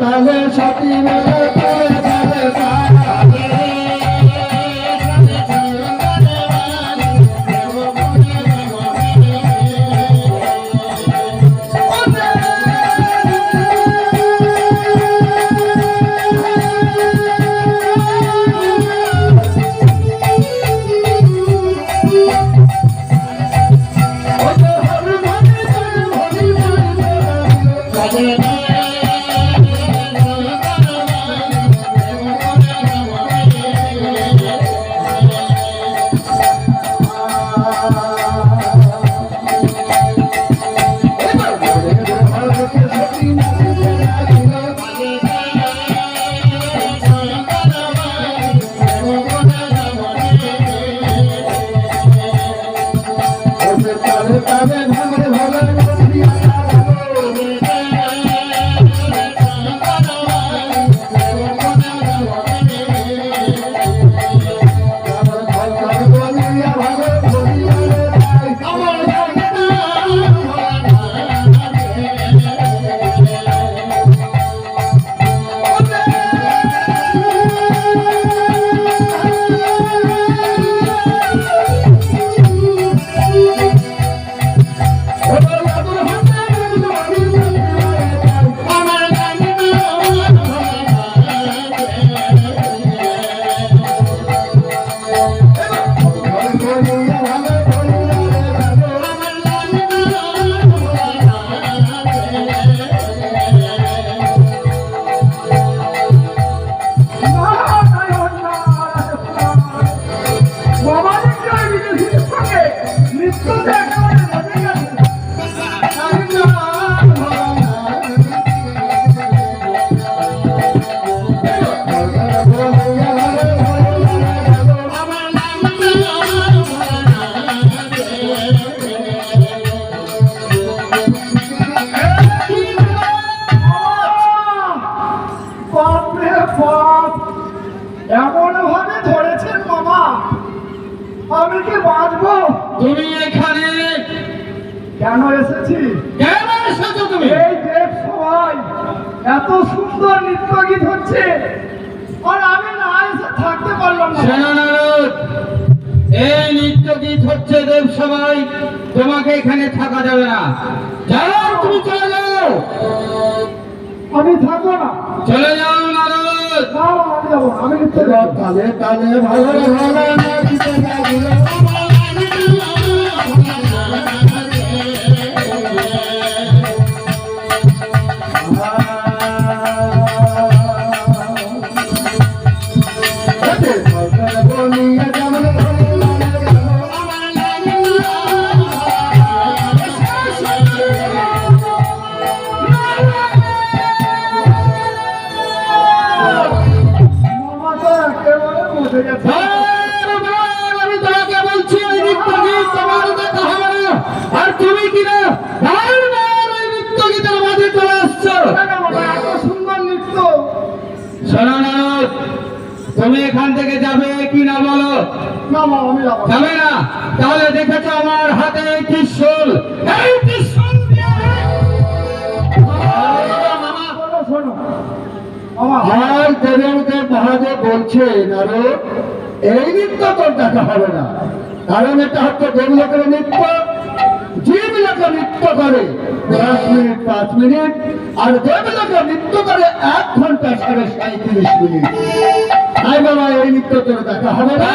তালে সাথী মেলে তালে তালে এমন ভাবে ধরেছেন মামা, আমি কি বাঁচবো? তুমি এখানে কেন এসেছি? কেন এসেছো তুমি? এই দেব সবাই এত সুন্দর নৃত্য গীত হচ্ছে, আর আমি না এসে থাকতে পারলাম না। সেনানারদ, এই নৃত্য গীত হচ্ছে দেব সবাই, তোমাকে এখানে থাকা যাবে না। যাও, তুমি চলে যাও। আমি থাকবো না। চলে যাও নারদ। না, আমি যাবো না। আমি নৃত্য তালে তালে ভালো আমি তোমাকে বলছি, ওই নৃত্য গীত তোমার দেখা হবে না। আর তুমি কিনা বারবার ওই নৃত্য গীতের মাঝে চলে আসছো। এত সুন্দর নৃত্য। সেনানারদ, তুমি এখান থেকে যাবে কি না বলো? না মা, আমি যাবো না। যাবে না? তাহলে দেখেছো আমার হাতে এই ত্রিশূল, এই ত্রিশূল দিয়ে শোনো মামা, আর দেবেন্দ্র মহাদেব বলছে নারদ, এই নৃত্য তোর দেখা হবে না। কারণ এটা হচ্ছে দেবলোকের নৃত্য। জীবলোকে নৃত্য করে 10 মিনিট 5 মিনিট, আর দেবলোকে নৃত্য করে 1 ঘন্টা 37.5 মিনিট। তাই বাবা, এই নৃত্য তোর দেখা হবে না।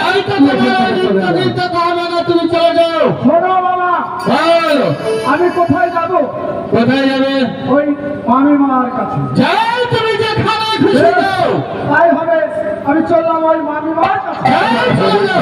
তুমি চলে যাও। শোনো মামা, বলো, আমি কোথায় যাব? কোথায় যাবে? ওই মামি মার কাছে। যাও, তুমি যেখানে খুশি যাও। তাই হবে, আমি চললাম ওই মামি মার কাছে। যাও, চলে যাও।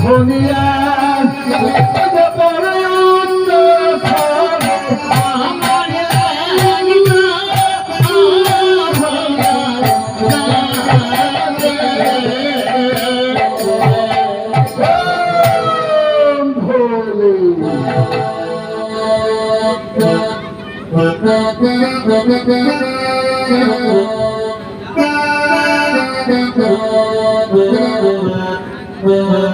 ধনী ओम भोले Thank you.